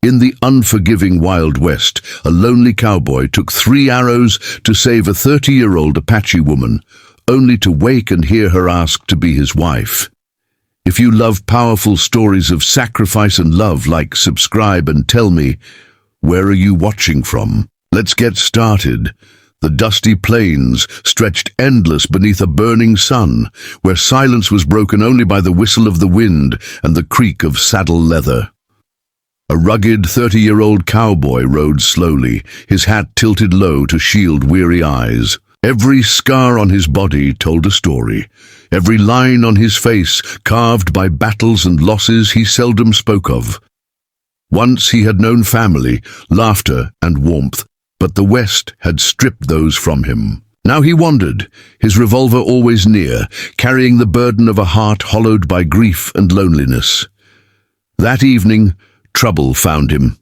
In the unforgiving Wild West, a lonely cowboy took 3 arrows to save a 30-year-old Apache woman, only to wake and hear her ask to be his wife. If you love powerful stories of sacrifice and love, like, subscribe, and tell me, where are you watching from? Let's get started. The dusty plains stretched endless beneath a burning sun, where silence was broken only by the whistle of the wind and the creak of saddle leather. A rugged 30-year-old cowboy rode slowly, his hat tilted low to shield weary eyes. Every scar on his body told a story. Every line on his face carved by battles and losses he seldom spoke of. Once he had known family, laughter, and warmth, but the West had stripped those from him. Now he wandered, his revolver always near, carrying the burden of a heart hollowed by grief and loneliness. That evening, trouble found him.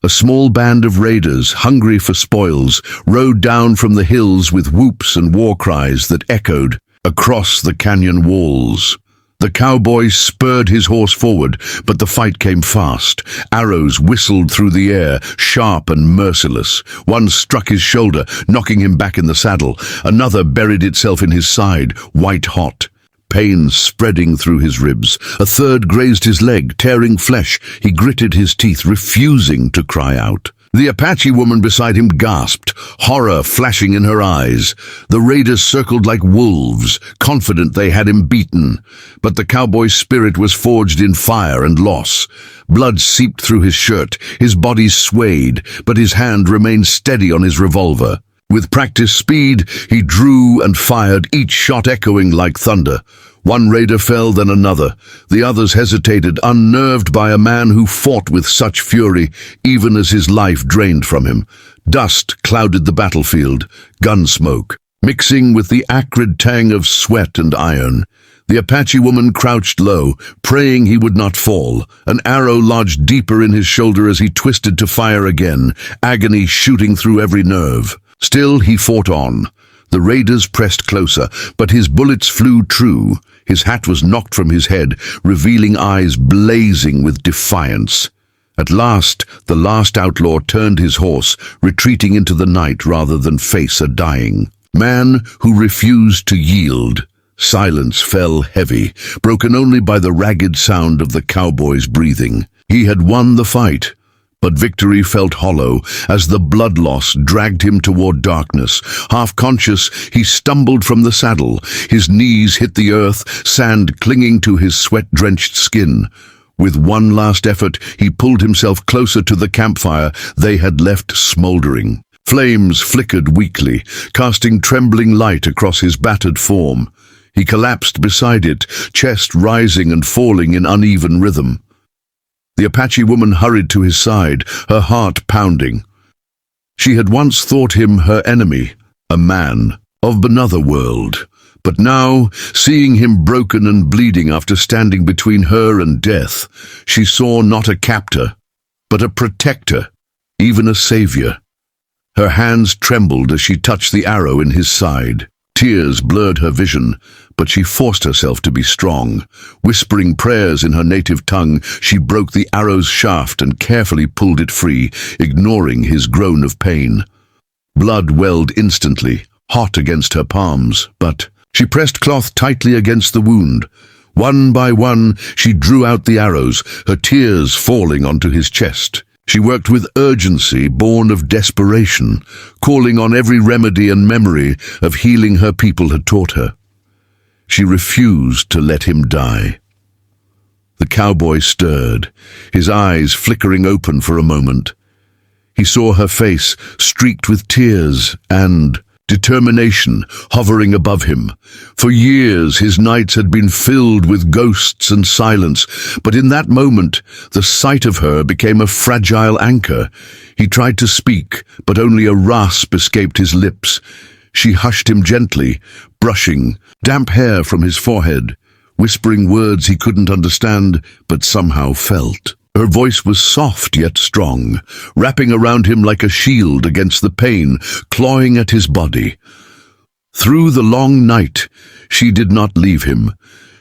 A small band of raiders, hungry for spoils, rode down from the hills with whoops and war cries that echoed across the canyon walls. The cowboy spurred his horse forward, but the fight came fast. Arrows whistled through the air, sharp and merciless. One struck his shoulder, knocking him back in the saddle. Another buried itself in his side, white hot, pain spreading through his ribs. A third grazed his leg, tearing flesh. He gritted his teeth, refusing to cry out. The Apache woman beside him gasped, horror flashing in her eyes. The raiders circled like wolves, confident they had him beaten. But the cowboy's spirit was forged in fire and loss. Blood seeped through his shirt, his body swayed, but his hand remained steady on his revolver. With practiced speed, he drew and fired, each shot echoing like thunder. One raider fell, then another. The others hesitated, unnerved by a man who fought with such fury, even as his life drained from him. Dust clouded the battlefield, gun smoke, mixing with the acrid tang of sweat and iron. The Apache woman crouched low, praying he would not fall. An arrow lodged deeper in his shoulder as he twisted to fire again, agony shooting through every nerve. Still he fought on. The raiders pressed closer, but his bullets flew true. His hat was knocked from his head, revealing eyes blazing with defiance. At last, the last outlaw turned his horse, retreating into the night rather than face a dying man who refused to yield. Silence fell heavy, broken only by the ragged sound of the cowboy's breathing. He had won the fight, but victory felt hollow as the blood loss dragged him toward darkness. Half-conscious, he stumbled from the saddle. His knees hit the earth, sand clinging to his sweat-drenched skin. With one last effort, he pulled himself closer to the campfire they had left smoldering. Flames flickered weakly, casting trembling light across his battered form. He collapsed beside it, chest rising and falling in uneven rhythm. The Apache woman hurried to his side, her heart pounding. She had once thought him her enemy, a man of another world. But now, seeing him broken and bleeding after standing between her and death, she saw not a captor, but a protector, even a savior. Her hands trembled as she touched the arrow in his side. Tears blurred her vision, but she forced herself to be strong. Whispering prayers in her native tongue, she broke the arrow's shaft and carefully pulled it free, ignoring his groan of pain. Blood welled instantly, hot against her palms, but she pressed cloth tightly against the wound. One by one, she drew out the arrows, her tears falling onto his chest. She worked with urgency born of desperation, calling on every remedy and memory of healing her people had taught her. She refused to let him die. The cowboy stirred, his eyes flickering open for a moment. He saw her face streaked with tears and determination hovering above him. For years his nights had been filled with ghosts and silence, but in that moment the sight of her became a fragile anchor. He tried to speak, but only a rasp escaped his lips. She hushed him gently, brushing damp hair from his forehead, whispering words he couldn't understand but somehow felt. Her voice was soft yet strong, wrapping around him like a shield against the pain clawing at his body. Through the long night, she did not leave him.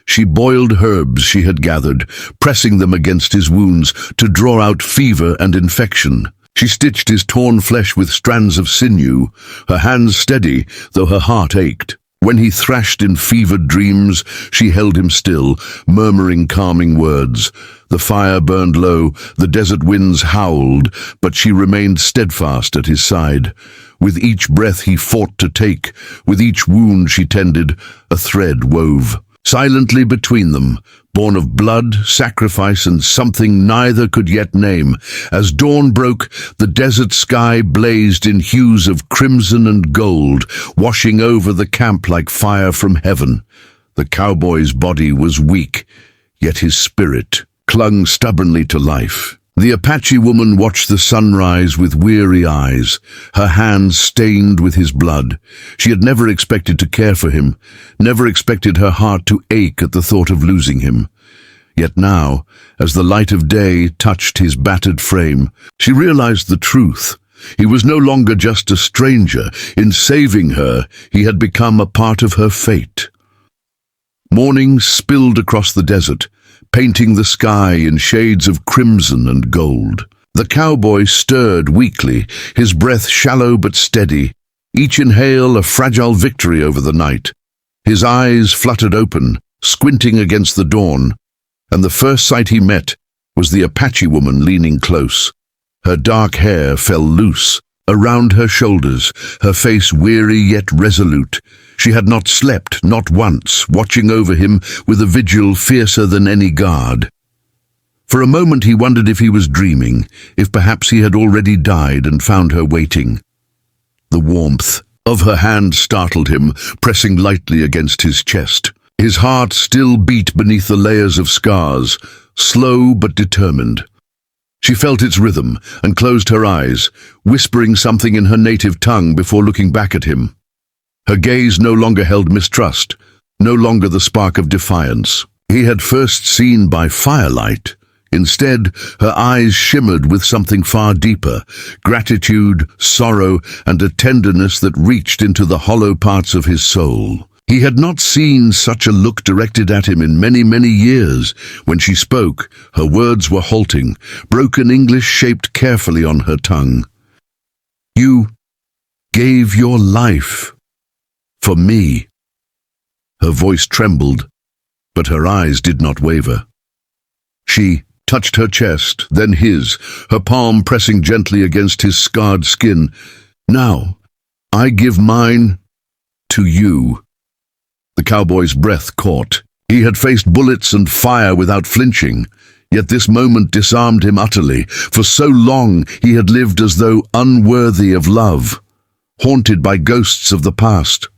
She boiled herbs she had gathered, pressing them against his wounds to draw out fever and infection. She stitched his torn flesh with strands of sinew, her hands steady, though her heart ached. When he thrashed in fevered dreams, she held him still, murmuring calming words. The fire burned low, the desert winds howled, but she remained steadfast at his side. With each breath he fought to take, with each wound she tended, a thread wove. Silently between them, born of blood, sacrifice, and something neither could yet name, as dawn broke, the desert sky blazed in hues of crimson and gold, washing over the camp like fire from heaven. The cowboy's body was weak, yet his spirit clung stubbornly to life. The Apache woman watched the sunrise with weary eyes, her hands stained with his blood. She had never expected to care for him, never expected her heart to ache at the thought of losing him. Yet now, as the light of day touched his battered frame, she realized the truth. He was no longer just a stranger. In saving her, he had become a part of her fate. Morning spilled across the desert, painting the sky in shades of crimson and gold. The cowboy stirred weakly, his breath shallow but steady, each inhale a fragile victory over the night. His eyes fluttered open, squinting against the dawn, and the first sight he met was the Apache woman leaning close. Her dark hair fell loose around her shoulders, her face weary yet resolute. She had not slept, not once, watching over him with a vigil fiercer than any guard. For a moment he wondered if he was dreaming, if perhaps he had already died and found her waiting. The warmth of her hand startled him, pressing lightly against his chest. His heart still beat beneath the layers of scars, slow but determined. She felt its rhythm and closed her eyes, whispering something in her native tongue before looking back at him. Her gaze no longer held mistrust, no longer the spark of defiance he had first seen by firelight. Instead, her eyes shimmered with something far deeper, gratitude, sorrow, and a tenderness that reached into the hollow parts of his soul. He had not seen such a look directed at him in many, many years. When she spoke, her words were halting, broken English shaped carefully on her tongue. "You gave your life for me." Her voice trembled, but her eyes did not waver. She touched her chest, then his, her palm pressing gently against his scarred skin. "Now, I give mine to you." The cowboy's breath caught. He had faced bullets and fire without flinching, yet this moment disarmed him utterly. For so long he had lived as though unworthy of love, haunted by ghosts of the past.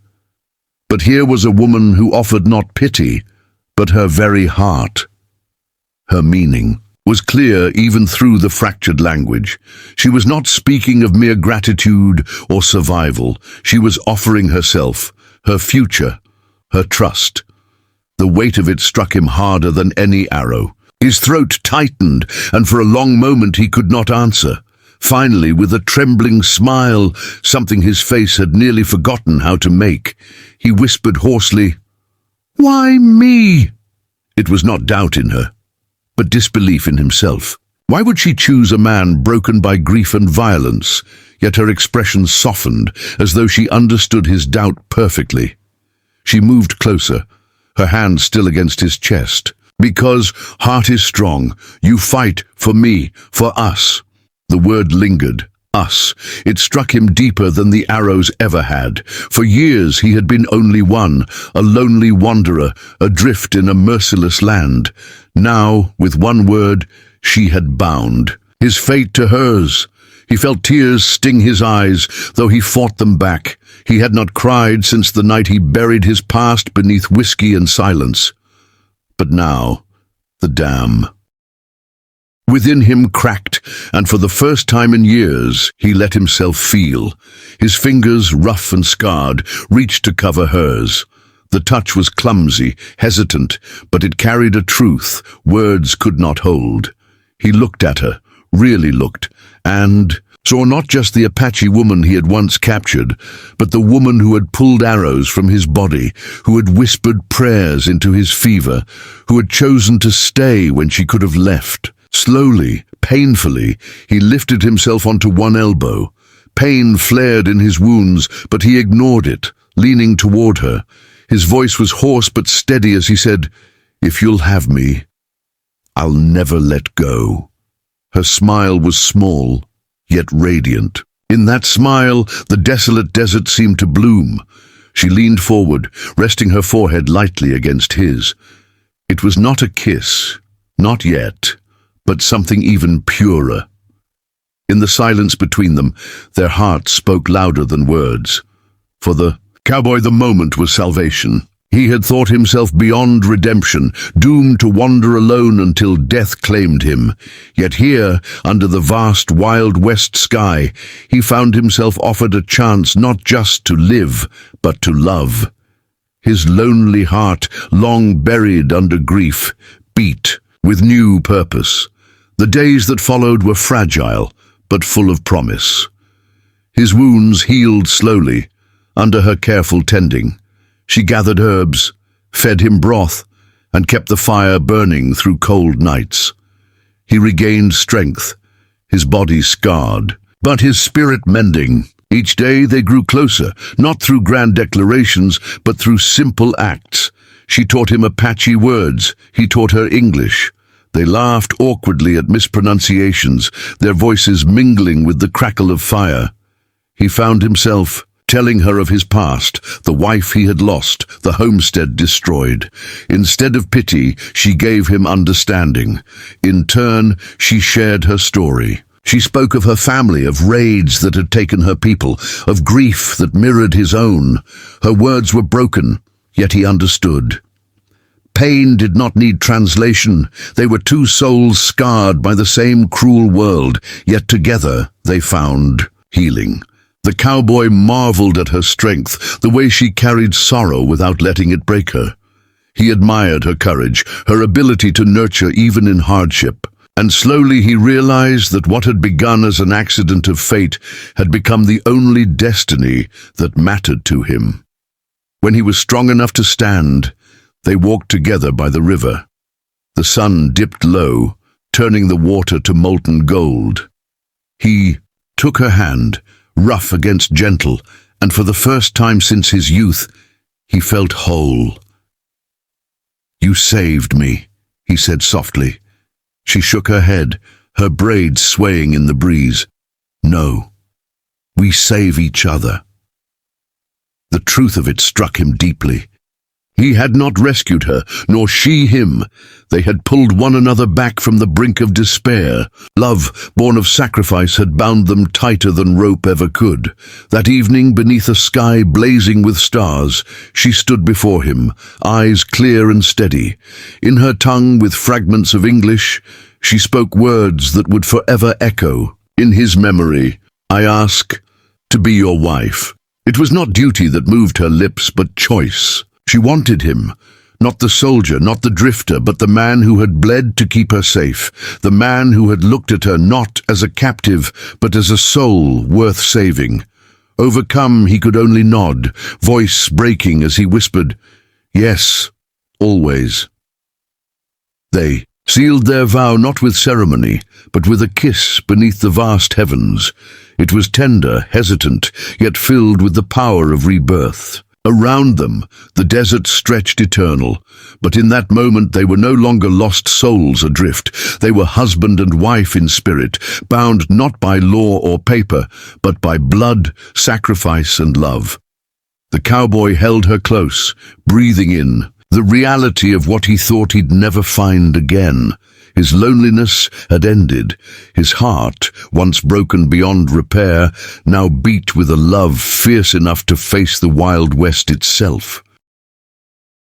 But here was a woman who offered not pity, but her very heart. Her meaning was clear even through the fractured language. She was not speaking of mere gratitude or survival. She was offering herself, her future, her trust. The weight of it struck him harder than any arrow. His throat tightened, and for a long moment he could not answer. Finally, with a trembling smile, something his face had nearly forgotten how to make, he whispered hoarsely, "Why me?" It was not doubt in her, but disbelief in himself. Why would she choose a man broken by grief and violence? Yet her expression softened, as though she understood his doubt perfectly. She moved closer, her hand still against his chest. "Because heart is strong, you fight for me, for us." The word lingered. Us. It struck him deeper than the arrows ever had. For years he had been only one, a lonely wanderer, adrift in a merciless land. Now, with one word, she had bound his fate to hers. He felt tears sting his eyes, though he fought them back. He had not cried since the night he buried his past beneath whiskey and silence. But now, the dam within him cracked, and for the first time in years, he let himself feel. His fingers, rough and scarred, reached to cover hers. The touch was clumsy, hesitant, but it carried a truth words could not hold. He looked at her, really looked, and saw not just the Apache woman he had once captured, but the woman who had pulled arrows from his body, who had whispered prayers into his fever, who had chosen to stay when she could have left. Slowly, painfully, he lifted himself onto one elbow. Pain flared in his wounds, but he ignored it, leaning toward her. His voice was hoarse but steady as he said, "If you'll have me, I'll never let go." Her smile was small, yet radiant. In that smile, the desolate desert seemed to bloom. She leaned forward, resting her forehead lightly against his. It was not a kiss, not yet, but something even purer. In the silence between them, their hearts spoke louder than words. For the cowboy, the moment was salvation. He had thought himself beyond redemption, doomed to wander alone until death claimed him. Yet here, under the vast Wild West sky, he found himself offered a chance not just to live, but to love. His lonely heart, long buried under grief, beat with new purpose. The days that followed were fragile, but full of promise. His wounds healed slowly, under her careful tending. She gathered herbs, fed him broth, and kept the fire burning through cold nights. He regained strength, his body scarred, but his spirit mending. Each day they grew closer, not through grand declarations, but through simple acts. She taught him Apache words, he taught her English. They laughed awkwardly at mispronunciations, their voices mingling with the crackle of fire. He found himself telling her of his past, the wife he had lost, the homestead destroyed. Instead of pity, she gave him understanding. In turn, she shared her story. She spoke of her family, of raids that had taken her people, of grief that mirrored his own. Her words were broken, yet he understood. Pain did not need translation. They were two souls scarred by the same cruel world, yet together they found healing. The cowboy marveled at her strength, the way she carried sorrow without letting it break her. He admired her courage, her ability to nurture even in hardship. And slowly he realized that what had begun as an accident of fate had become the only destiny that mattered to him. When he was strong enough to stand, they walked together by the river. The sun dipped low, turning the water to molten gold. He took her hand, rough against gentle, and for the first time since his youth, he felt whole. "You saved me," he said softly. She shook her head, her braids swaying in the breeze. "No, we save each other." The truth of it struck him deeply. He had not rescued her, nor she him. They had pulled one another back from the brink of despair. Love, born of sacrifice, had bound them tighter than rope ever could. That evening, beneath a sky blazing with stars, she stood before him, eyes clear and steady. In her tongue, with fragments of English, she spoke words that would forever echo. In his memory, "I ask to be your wife." It was not duty that moved her lips, but choice. She wanted him, not the soldier, not the drifter, but the man who had bled to keep her safe, the man who had looked at her not as a captive, but as a soul worth saving. Overcome, he could only nod, voice breaking as he whispered, "Yes, always." They sealed their vow not with ceremony, but with a kiss beneath the vast heavens. It was tender, hesitant, yet filled with the power of rebirth. Around them, the desert stretched eternal, but in that moment they were no longer lost souls adrift. They were husband and wife in spirit, bound not by law or paper, but by blood, sacrifice, and love. The cowboy held her close, breathing in the reality of what he thought he'd never find again. His loneliness had ended. His heart, once broken beyond repair, now beat with a love fierce enough to face the Wild West itself.